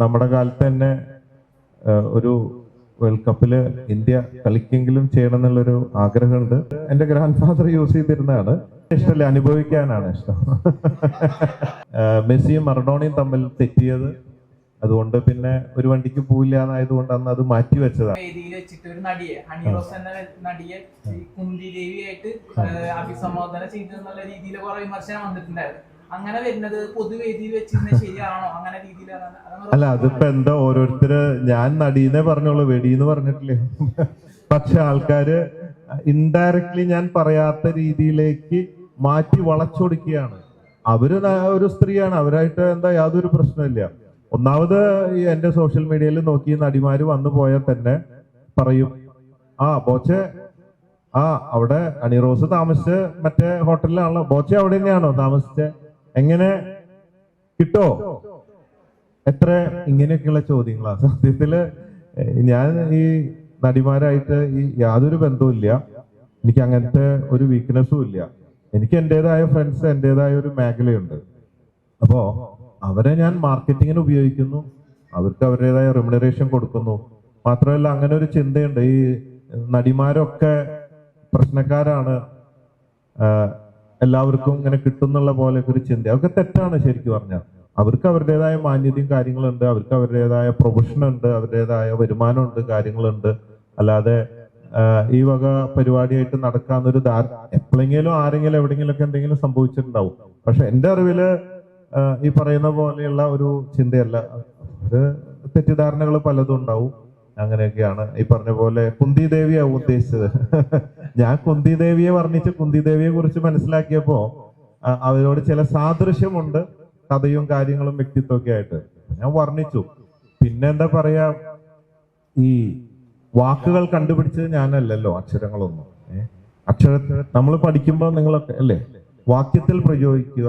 നമ്മുടെ കാലത്ത് തന്നെ ഒരു വേൾഡ് കപ്പില് ഇന്ത്യ കളിക്കെങ്കിലും ചെയ്യണം എന്നുള്ളൊരു ആഗ്രഹമുണ്ട്. എന്റെ ഗ്രാൻഡ് ഫാദർ യൂസ് ചെയ്തിരുന്നതാണ്. ഇഷ്ടമല്ല, അനുഭവിക്കാനാണ് ഇഷ്ടം. മെസ്സിയും മറഡോണയും തമ്മിൽ തെറ്റിയത്, അതുകൊണ്ട് പിന്നെ ഒരു വണ്ടിക്ക് പോയില്ല എന്നായതുകൊണ്ട് അന്ന് അത് മാറ്റി വെച്ചതാണ്. വേദിയിൽ വെച്ചിട്ട് ഒരു നടിയെ ഹണിറോസ് എന്ന നടിയെ കുന്തി ദേവിയായിട്ട് അഭിസംബോധന ചെയ്തെന്നുള്ള രീതിയിൽ കുറെ വിമർശനം വന്നിട്ടുണ്ടായിരുന്നു. അങ്ങനെ വരുന്നത് പൊതുവേദിയിൽ വെച്ചിരുന്നത് ശരിയാണോ? അങ്ങനെ രീതിയിലാണ്. അല്ല, അതിപ്പോ എന്താ, ഓരോരുത്തര് ഞാൻ നടീന്നേ പറഞ്ഞോളൂ, വെടിയെന്ന് പറഞ്ഞിട്ടില്ലേ. പക്ഷെ ആൾക്കാര് ഇൻഡയറക്ട്ലി ഞാൻ പറയാത്ത രീതിയിലേക്ക് മാറ്റി വളച്ചൊടുക്കുകയാണ്. അവര് ഒരു സ്ത്രീയാണ്, അവരായിട്ട് എന്താ യാതൊരു പ്രശ്നമില്ല. ഒന്നാമത് ഈ എന്റെ സോഷ്യൽ മീഡിയയിൽ നോക്കി നടിമാര് വന്നു പോയാൽ തന്നെ പറയും, ബോച്ചെ അവിടെ അണിറോസ് താമസിച്ച് മറ്റേ ഹോട്ടലിലാണല്ലോ, ബോച്ചെ അവിടെ തന്നെയാണോ താമസിച്ചത്, എങ്ങനെ കിട്ടോ, എത്ര, ഇങ്ങനെയൊക്കെയുള്ള ചോദ്യങ്ങളാണ്. സത്യത്തില് ഞാൻ ഈ നടിമാരായിട്ട് യാതൊരു ബന്ധവുമില്ല. എനിക്ക് അങ്ങനത്തെ ഒരു വീക്ക്നെസ്സും ഇല്ല. എനിക്ക് എന്റേതായ ഫ്രണ്ട്സ്, എന്റേതായ ഒരു മേഖലയുണ്ട്. അപ്പോ അവരെ ഞാൻ മാർക്കറ്റിങ്ങിന് ഉപയോഗിക്കുന്നു, അവർക്ക് അവരുടേതായ റെമ്യൂണറേഷൻ കൊടുക്കുന്നു. മാത്രമല്ല, അങ്ങനെ ഒരു ചിന്തയുണ്ട്, ഈ നടിമാരൊക്കെ പ്രശ്നക്കാരാണ്, എല്ലാവർക്കും ഇങ്ങനെ കിട്ടുന്നുള്ള പോലെ ഒരു ചിന്ത. അതൊക്കെ തെറ്റാണ് ശരിക്കും പറഞ്ഞാൽ. അവർക്ക് അവരുടേതായ മാന്യതയും കാര്യങ്ങളുണ്ട്, അവർക്ക് അവരുടേതായ പ്രൊഫഷനുണ്ട്, അവരുടേതായ വരുമാനമുണ്ട്, കാര്യങ്ങളുണ്ട്. അല്ലാതെ ഈ വക പരിപാടിയായിട്ട് നടക്കാന്നൊരു എപ്പോഴെങ്കിലും ആരെങ്കിലും എവിടെയെങ്കിലും ഒക്കെ എന്തെങ്കിലും സംഭവിച്ചിട്ടുണ്ടാവും. പക്ഷെ എന്റെ അറിവില് ഈ പറയുന്ന പോലെയുള്ള ഒരു ചിന്തയല്ല. അത് തെറ്റിദ്ധാരണകൾ പലതും ഉണ്ടാവും. അങ്ങനെയൊക്കെയാണ്. ഈ പറഞ്ഞ പോലെ കുന്തി ദേവിയാവും ഉദ്ദേശിച്ചത്. ഞാൻ കുന്തി ദേവിയെ വർണ്ണിച്ച് കുന്തി ദേവിയെ കുറിച്ച് മനസ്സിലാക്കിയപ്പോ അവരോട് ചില സാദൃശ്യമുണ്ട്, കഥയും കാര്യങ്ങളും വ്യക്തിത്വമൊക്കെ ആയിട്ട് ഞാൻ വർണ്ണിച്ചു. പിന്നെ എന്താ പറയാ, ഈ വാക്കുകൾ കണ്ടുപിടിച്ചത് ഞാനല്ലല്ലോ, അക്ഷരങ്ങളൊന്നും. അക്ഷരത്തിൽ നമ്മൾ പഠിക്കുമ്പോൾ നിങ്ങളൊക്കെ അല്ലേ വാക്യത്തിൽ പ്രയോഗിക്കുക,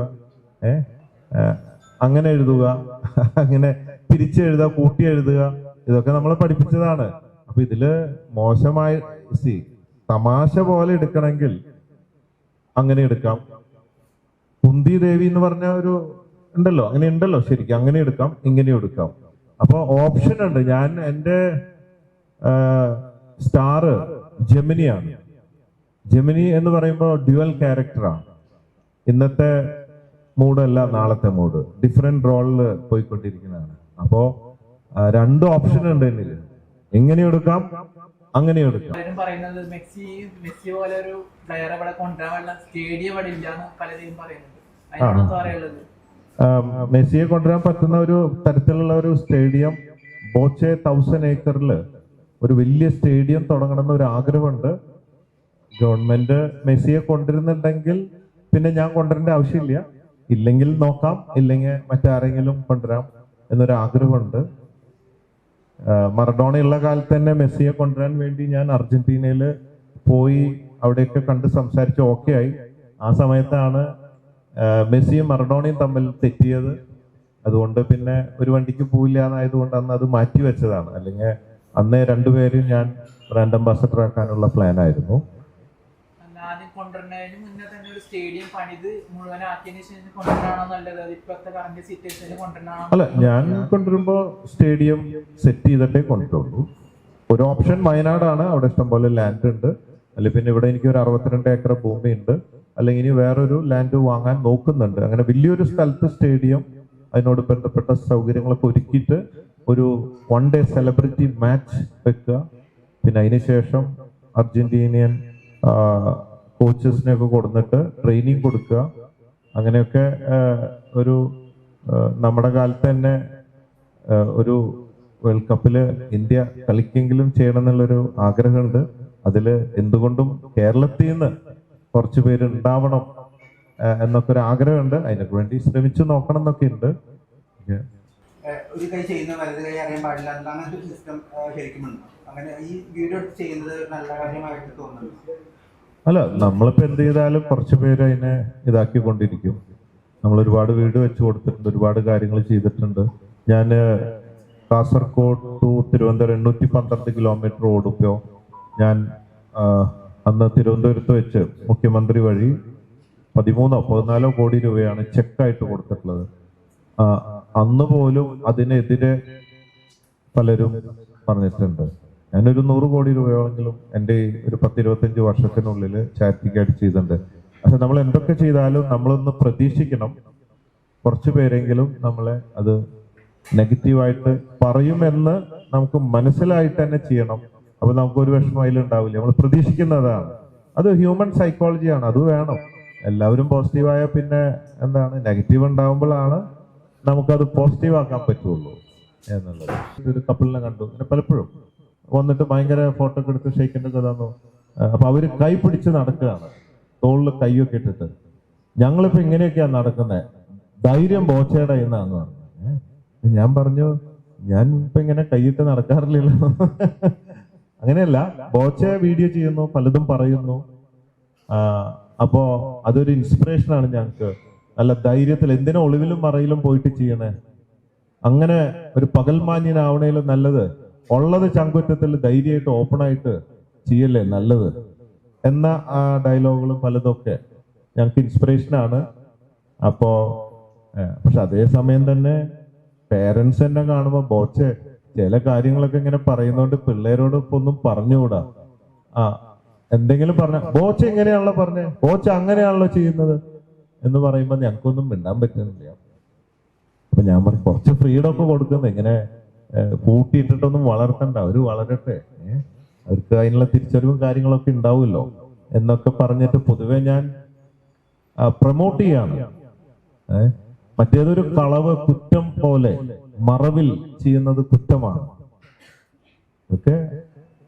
അങ്ങനെ എഴുതുക, അങ്ങനെ തിരിച്ചെഴുതുക, കൂട്ടി എഴുതുക, ഇതൊക്കെ നമ്മൾ പഠിപ്പിച്ചതാണ്. അപ്പൊ ഇതില് മോശമായി തമാശ പോലെ എടുക്കണമെങ്കിൽ അങ്ങനെ എടുക്കാം. കുന്തി ദേവി എന്ന് പറഞ്ഞ ഒരു ഉണ്ടല്ലോ, അങ്ങനെ ഉണ്ടല്ലോ, ശരിക്കും അങ്ങനെ എടുക്കാം, ഇങ്ങനെ എടുക്കാം. അപ്പൊ ഓപ്ഷൻ ഉണ്ട്. ഞാൻ എന്റെ സ്റ്റാർ ജെമിനിയാണ്. ജെമിനി എന്ന് പറയുമ്പോൾ ഡ്യുവൽ ക്യാരക്ടറാണ്. ഇന്നത്തെ മൂഡല്ല നാളത്തെ മൂഡ്, ഡിഫറെന്റ് റോളില് പോയിക്കൊണ്ടിരിക്കുന്നതാണ്. അപ്പോ രണ്ട് ഓപ്ഷൻ ഉണ്ട് എന്നിൽ, എങ്ങനെ എടുക്കാം, അങ്ങനെ എടുക്കാം. പറയുന്നത് മെസ്സി പോലെ ഒരു പ്ലെയറെ ഇവിടെ കൊണ്ടുവരാനുള്ള സ്റ്റേഡിയം ഇവിടെ ഇല്ലാന്ന് പലരും പറയുന്നത്. മെസ്സിയെ കൊണ്ടുവരാൻ പറ്റുന്ന ഒരു തരത്തിലുള്ള ഒരു സ്റ്റേഡിയം, ബോച്ചെ 1000 ഏക്കറില് ഒരു വലിയ സ്റ്റേഡിയം തുടങ്ങണമെന്ന് ഒരു ആഗ്രഹമുണ്ട്. ഗവൺമെന്റ് മെസ്സിയെ കൊണ്ടുവരുന്നുണ്ടെങ്കിൽ പിന്നെ ഞാൻ കൊണ്ടുവരേണ്ട ആവശ്യമില്ല, ഇല്ലെങ്കിൽ നോക്കാം, ഇല്ലെങ്കിൽ മറ്റാരെങ്കിലും കൊണ്ടുവരാം എന്നൊരു ആഗ്രഹമുണ്ട്. മറഡോണ ഉള്ള കാലത്ത് തന്നെ മെസ്സിയെ കൊണ്ടുവരാൻ വേണ്ടി ഞാൻ അർജന്റീനയില് പോയി അവിടെയൊക്കെ കണ്ട് സംസാരിച്ച് ഓക്കെ ആയി. ആ സമയത്താണ് മെസ്സിയും മറഡോണയും തമ്മിൽ തെറ്റിയത്, അതുകൊണ്ട് പിന്നെ ഒരു വണ്ടിക്ക് പോയില്ല എന്നായതുകൊണ്ട് അന്ന് അത് മാറ്റി വെച്ചതാണ്. അല്ലെങ്കിൽ അന്ന് രണ്ടുപേരും ഞാൻ ബ്രാൻഡ് അംബാസഡർ ആക്കാനുള്ള പ്ലാൻ ആയിരുന്നു. അല്ല, ഞാൻ കൊണ്ടുവരുമ്പോ സ്റ്റേഡിയം സെറ്റ് ചെയ്തിട്ടേ കൊണ്ടുവരുള്ളൂ. ഒരു ഓപ്ഷൻ വയനാടാണ്, അവിടെ ഇഷ്ടംപോലെ ലാൻഡ് ഉണ്ട്. അല്ലെങ്കിൽ പിന്നെ ഇവിടെ എനിക്ക് ഒരു 62 ഏക്കർ ഭൂമി ഉണ്ട്, അല്ലെങ്കിൽ ഇനി വേറൊരു ലാൻഡ് വാങ്ങാൻ നോക്കുന്നുണ്ട്. അങ്ങനെ വലിയൊരു സ്ഥലത്ത് സ്റ്റേഡിയം, അതിനോട് ബന്ധപ്പെട്ട സൗകര്യങ്ങളൊക്കെ ഒരുക്കിയിട്ട് ഒരു 1 ഡേ സെലിബ്രിറ്റി മാച്ച് വെക്കുക. പിന്നെ അതിനുശേഷം അർജന്റീനിയൻ കോച്ചസിനെയൊക്കെ കൊടുത്തിട്ട് ട്രെയിനിങ് കൊടുക്കുക. അങ്ങനെയൊക്കെ ഒരു നമ്മുടെ കാലത്ത് തന്നെ ഒരു വേൾഡ് കപ്പില് ഇന്ത്യ കളിക്കെങ്കിലും ചെയ്യണം എന്നുള്ളൊരു ആഗ്രഹമുണ്ട്. അതില് എന്തുകൊണ്ടും കേരളത്തിൽ നിന്ന് കുറച്ചു പേര് ഉണ്ടാവണം എന്നൊക്കെ ഒരു ആഗ്രഹമുണ്ട്. അതിനൊക്കെ വേണ്ടി ശ്രമിച്ചു നോക്കണം എന്നൊക്കെ ഉണ്ട്. ഒരു കൈ ചെയ്യുന്ന വലത് കൈ അറിയാൻ പാടില്ല, അങ്ങനത്തെ ഒരു സിസ്റ്റം ശരിക്കുമുണ്ട്. അങ്ങനെ ഈ വീഡിയോ ചെയ്യുന്നത് നല്ല കാര്യമായിട്ട് തോന്നുന്നുണ്ട്. അല്ല, നമ്മളിപ്പോ എന്ത് ചെയ്താലും കുറച്ചു പേര് അതിനെ ഇതാക്കിക്കൊണ്ടിരിക്കും. നമ്മൾ ഒരുപാട് വീട് വെച്ച് കൊടുത്തിട്ടുണ്ട്, ഒരുപാട് കാര്യങ്ങൾ ചെയ്തിട്ടുണ്ട്. ഞാൻ കാസർഗോഡ് ടു തിരുവനന്തപുരം 812 കിലോമീറ്റർ ഓടുമ്പോ ഞാൻ അന്ന് തിരുവനന്തപുരത്ത് വെച്ച് മുഖ്യമന്ത്രി വഴി 13-14 കോടി രൂപയാണ് ചെക്കായിട്ട് കൊടുത്തിട്ടുള്ളത്. അന്ന് പോലും അതിനെതിരെ പലരും പറഞ്ഞിട്ടുണ്ട്. ഞാനൊരു 100 കോടി രൂപയോളെങ്കിലും എൻ്റെ ഒരു 10-25 വർഷത്തിനുള്ളിൽ ചാരിറ്റിക്കായിട്ട് ചെയ്തിട്ടുണ്ട്. പക്ഷെ നമ്മൾ എന്തൊക്കെ ചെയ്താലും നമ്മളൊന്ന് പ്രതീക്ഷിക്കണം, കുറച്ചു പേരെങ്കിലും നമ്മളെ അത് നെഗറ്റീവായിട്ട് പറയുമെന്ന് നമുക്ക് മനസ്സിലായിട്ട് തന്നെ ചെയ്യണം. അപ്പൊ നമുക്കൊരു വിഷമം അതിലുണ്ടാവില്ല. നമ്മൾ പ്രതീക്ഷിക്കുന്നതാണ്. അത് ഹ്യൂമൻ സൈക്കോളജിയാണ്, അത് വേണം. എല്ലാവരും പോസിറ്റീവായ പിന്നെ എന്താണ്, നെഗറ്റീവ് ഉണ്ടാവുമ്പോഴാണ് നമുക്കത് പോസിറ്റീവ് ആക്കാൻ പറ്റുള്ളൂ എന്നുള്ളത്. ഒരു കപ്പിളിനെ കണ്ടു, പിന്നെ പലപ്പോഴും വന്നിട്ട് ഭയങ്കര ഫോട്ടോ ഒക്കെ എടുത്ത് ഷെയ്ക്കിന്റെ തന്നു. അപ്പൊ അവര് കൈ പിടിച്ച് നടക്കുകയാണ്, തോളിൽ കൈയൊക്കെ ഇട്ടിട്ട്. ഞങ്ങളിപ്പോ ഇങ്ങനെയൊക്കെയാ നടക്കുന്നത്, ധൈര്യം ബോച്ചയുടെ എന്നാന്ന് പറഞ്ഞു. ഞാൻ പറഞ്ഞു, ഞാൻ ഇപ്പൊ ഇങ്ങനെ കൈയിട്ട് നടക്കാറില്ലല്ലോ. അങ്ങനെയല്ല, ബോച്ച വീഡിയോ ചെയ്യുന്നു, പലതും പറയുന്നു. അപ്പോ അതൊരു ഇൻസ്പിറേഷനാണ് ഞങ്ങൾക്ക്. നല്ല ധൈര്യത്തിൽ, എന്തിനാ ഒളിവിലും മറയിലും പോയിട്ട് ചെയ്യണേ? അങ്ങനെ ഒരു പകൽമാന്യനാവണേലും നല്ലത് ഉള്ളത് ചങ്കുറ്റത്തിൽ ധൈര്യമായിട്ട് ഓപ്പണായിട്ട് ചെയ്യല്ലേ നല്ലത് എന്ന ആ ഡയലോഗുകളും പലതൊക്കെ ഞങ്ങൾക്ക് ഇൻസ്പിറേഷനാണ്. അപ്പോ പക്ഷെ അതേസമയം തന്നെ പേരൻസ് തന്നെ കാണുമ്പോ ബോച്ചെ ചില കാര്യങ്ങളൊക്കെ ഇങ്ങനെ പറയുന്നോണ്ട് പിള്ളേരോട് ഇപ്പൊ ഒന്നും പറഞ്ഞുകൂടാ. എന്തെങ്കിലും പറഞ്ഞ ബോച്ച ഇങ്ങനെയാണല്ലോ പറഞ്ഞേ, ബോച്ച അങ്ങനെയാണല്ലോ ചെയ്യുന്നത് എന്ന് പറയുമ്പോ ഞങ്ങൾക്കൊന്നും മിണ്ടാൻ പറ്റുന്നില്ല. അപ്പൊ ഞാൻ പറഞ്ഞു, കുറച്ച് ഫ്രീഡം ഒക്കെ കൊടുക്കുന്നത്, ഇങ്ങനെ പൂട്ടിയിട്ടിട്ടൊന്നും വളർത്തണ്ട, അവര് വളരട്ടെ, അവർക്ക് അതിനുള്ള തിരിച്ചറിവും കാര്യങ്ങളൊക്കെ ഉണ്ടാവുമല്ലോ എന്നൊക്കെ പറഞ്ഞിട്ട് പൊതുവെ ഞാൻ പ്രൊമോട്ട് ചെയ്യാണ്. മറ്റേതൊരു കളവ് കുറ്റം പോലെ മറവിൽ ചെയ്യുന്നത് കുറ്റമാണ്. ഇതൊക്കെ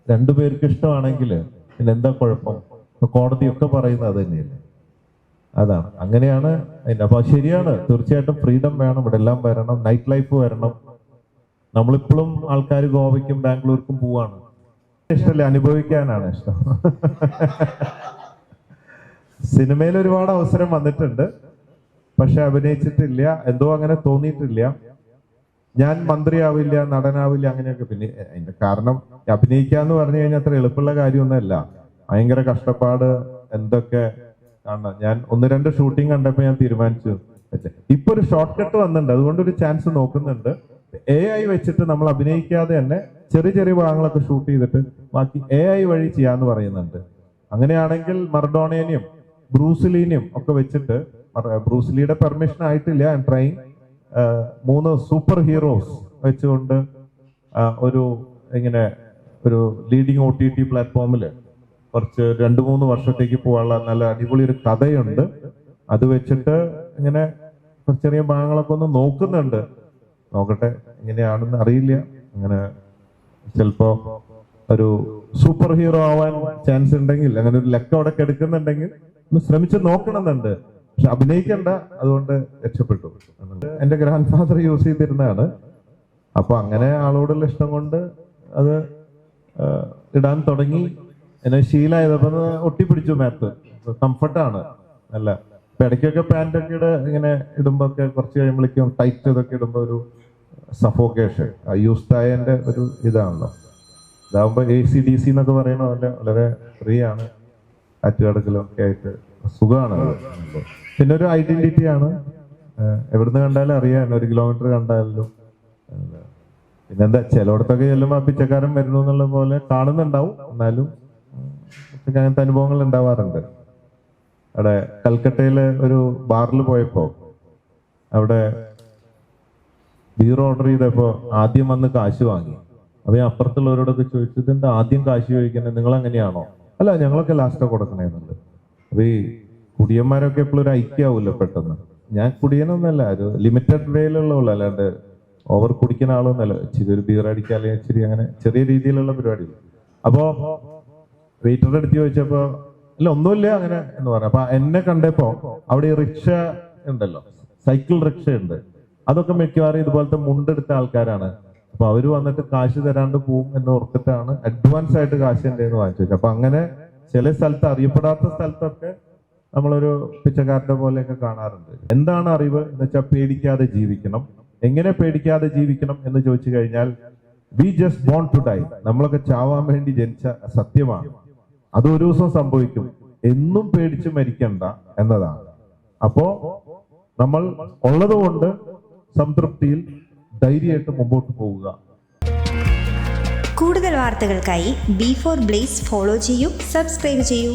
രണ്ടുപേർക്ക് ഇഷ്ടമാണെങ്കിൽ പിന്നെ എന്താ കുഴപ്പം? കോടതിയൊക്കെ പറയുന്നത് അത് തന്നെയല്ലേ. അതാണ്, അങ്ങനെയാണ് അതിന്റെ. അപ്പൊ ശരിയാണ്, തീർച്ചയായിട്ടും ഫ്രീഡം വേണം, ഇവിടെ എല്ലാം വരണം, നൈറ്റ് ലൈഫ് വരണം. നമ്മളിപ്പോഴും ആൾക്കാർ ഗോവയ്ക്കും ബാംഗ്ലൂർക്കും പോവാണ്. ഇഷ്ടമല്ല, അനുഭവിക്കാനാണ് ഇഷ്ടം. സിനിമയിൽ ഒരുപാട് അവസരം വന്നിട്ടുണ്ട്, പക്ഷെ അഭിനയിച്ചിട്ടില്ല. എന്തോ അങ്ങനെ തോന്നിയിട്ടില്ല. ഞാൻ മന്ത്രിയാവില്ല, നടനാവില്ല, അങ്ങനെയൊക്കെ. പിന്നെ അതിന്റെ കാരണം അഭിനയിക്കാന്ന് പറഞ്ഞു കഴിഞ്ഞാൽ അത്ര എളുപ്പമുള്ള കാര്യമൊന്നുമല്ല. ഭയങ്കര കഷ്ടപ്പാട് എന്തൊക്കെ കാണണം. ഞാൻ 1-2 ഷൂട്ടിംഗ് കണ്ടപ്പോ ഞാൻ തീരുമാനിച്ചു, ഇപ്പൊ ഒരു ഷോർട്ട് കട്ട് വന്നിട്ടുണ്ട്, അതുകൊണ്ട് ഒരു ചാൻസ് നോക്കുന്നുണ്ട്. AI വെച്ചിട്ട് നമ്മൾ അഭിനയിക്കാതെ തന്നെ ചെറിയ ചെറിയ ഭാഗങ്ങളൊക്കെ ഷൂട്ട് ചെയ്തിട്ട് ബാക്കി AI വഴി ചെയ്യാന്ന് പറയുന്നുണ്ട്. അങ്ങനെയാണെങ്കിൽ മറഡോണേനെയും ബ്രൂസ്ലീനെയും ഒക്കെ വെച്ചിട്ട്, ബ്രൂസ്ലിയുടെ പെർമിഷൻ ആയിട്ടില്ല, I am trying, 3 super heroes വെച്ചുകൊണ്ട് ഒരു ഇങ്ങനെ ഒരു ലീഡിങ് OTT പ്ലാറ്റ്ഫോമില് കുറച്ച് 2-3 വർഷത്തേക്ക് പോകാനുള്ള നല്ല അടിപൊളി ഒരു കഥയുണ്ട്. അത് വെച്ചിട്ട് ഇങ്ങനെ ചെറിയ ഭാഗങ്ങളൊക്കെ ഒന്ന് നോക്കുന്നുണ്ട്. നോക്കട്ടെ എങ്ങനെയാണെന്ന് അറിയില്ല. അങ്ങനെ ചിലപ്പോ ഒരു സൂപ്പർ ഹീറോ ആവാൻ ചാൻസ് ഉണ്ടെങ്കിൽ, അങ്ങനെ ഒരു ലക്ക് അവിടെ എടുക്കുന്നുണ്ടെങ്കിൽ ഒന്ന് ശ്രമിച്ച് നോക്കണമെന്നുണ്ട്. പക്ഷെ അഭിനയിക്കണ്ട, അതുകൊണ്ട് രക്ഷപ്പെട്ടു. എന്റെ ഗ്രാൻഡ് ഫാദർ യൂസ് ചെയ്തിരുന്നതാണ്. അപ്പൊ അങ്ങനെ ആളോടുള്ള ഇഷ്ടം കൊണ്ട് അത് ഇടാൻ തുടങ്ങി. എന്നെ ശീലമായതപ്പോ ഒട്ടിപ്പിടിച്ചു. മാത്ത് കംഫർട്ടാണ് നല്ല. ഇപ്പൊ ഇടയ്ക്കൊക്കെ പാൻറ്റൊക്കെ ഇങ്ങനെ ഇടുമ്പോ ഒക്കെ കുറച്ച് കഴിയുമ്പോഴേക്കും ടൈറ്റ് ഇതൊക്കെ ഇടുമ്പോ ഒരു സഫോക്കേഷൻ, യൂസ്ഡായന്റെ ഒരു ഇതാണല്ലോ. ഇതാകുമ്പോ AC/DC എന്നൊക്കെ പറയണ പോലെ വളരെ ഫ്രീ ആണ്. കാറ്റുകടക്കലും ഒക്കെ ആയിട്ട് സുഖമാണ്. പിന്നെ ഒരു ഐഡന്റിറ്റി ആണ്. എവിടുന്ന് കണ്ടാലും അറിയാൻ, 1 കിലോമീറ്റർ കണ്ടാലും. പിന്നെന്താ, ചിലയിടത്തൊക്കെ ചെല്ലുമ്പോ പിച്ചക്കാരൻ വരുന്നു എന്നുള്ള പോലെ കാണുന്നുണ്ടാവും, എന്നാലും അങ്ങനത്തെ അനുഭവങ്ങൾ ഉണ്ടാവാറുണ്ട്. അവിടെ കൽക്കട്ടയിലെ ഒരു ബാറിൽ പോയപ്പോ അവിടെ ബീർ ഓർഡർ ചെയ്തപ്പോ ആദ്യം വന്ന് കാശ് വാങ്ങി. അപ്പൊ ഞാൻ അപ്പുറത്തുള്ളവരോടൊക്കെ ചോദിച്ചു, ഇതെന്താ ആദ്യം കാശ് ചോദിക്കുന്നത്, നിങ്ങൾ എങ്ങനെയാണോ? അല്ല, ഞങ്ങളൊക്കെ ലാസ്റ്റ് കൊടുക്കണേന്നുണ്ട്. അപ്പൊ ഈ കുടിയന്മാരൊക്കെ എപ്പോഴും ഒരു ഐക്യാവൂല്ലോ പെട്ടെന്ന്. ഞാൻ കുടിയനൊന്നല്ല, ഒരു ലിമിറ്റഡ് വേയിലുള്ള, അല്ലാണ്ട് ഓവർ കുടിക്കുന്ന ആളൊന്നല്ല. ഇച്ചിരി ഒരു ബീർ അടിക്കുക, അല്ലെങ്കിൽ ഇച്ചിരി അങ്ങനെ ചെറിയ രീതിയിലുള്ള പരിപാടി. അപ്പോ വെയിറ്ററുടെ അടുത്ത് ചോദിച്ചപ്പോ ഇല്ല ഒന്നുമില്ല അങ്ങനെ എന്ന് പറഞ്ഞു. അപ്പൊ എന്നെ കണ്ടപ്പോ അവിടെ ഈ റിക്ഷ ഉണ്ടല്ലോ, സൈക്കിൾ റിക്ഷ ഉണ്ട്. അതൊക്കെ മിക്കവാറും ഇതുപോലത്തെ മുണ്ടെടുത്ത ആൾക്കാരാണ്. അപ്പൊ അവര് വന്നിട്ട് കാശ് തരാണ്ട് പോവും എന്ന് ഓർത്തിട്ടാണ് അഡ്വാൻസ് ആയിട്ട് കാശ് എന്റെ വാങ്ങിച്ചു വെച്ചത്. അപ്പൊ അങ്ങനെ ചില സ്ഥലത്ത്, അറിയപ്പെടാത്ത സ്ഥലത്തൊക്കെ നമ്മളൊരു പിച്ചക്കാരന്റെ പോലെയൊക്കെ കാണാറുണ്ട്. എന്താണ് അറിവ് എന്ന് വെച്ചാൽ പേടിക്കാതെ ജീവിക്കണം. എങ്ങനെ പേടിക്കാതെ ജീവിക്കണം എന്ന് ചോദിച്ചു കഴിഞ്ഞാൽ, we just want to die. നമ്മളൊക്കെ ചാവാൻ വേണ്ടി ജനിച്ച സത്യമാണ്. അത് ഒരു ദിവസം സംഭവിക്കും. എന്നും പേടിച്ച് മരിക്കണ്ട എന്നതാണ്. അപ്പോ നമ്മൾ ഉള്ളത് കൊണ്ട് സംതൃപ്തിയിൽ ധൈര്യമായിട്ട് മുമ്പോട്ട് പോവുക. കൂടുതൽ വാർത്തകൾക്കായി B4 Blaze ഫോളോ ചെയ്യൂ, സബ്സ്ക്രൈബ് ചെയ്യൂ.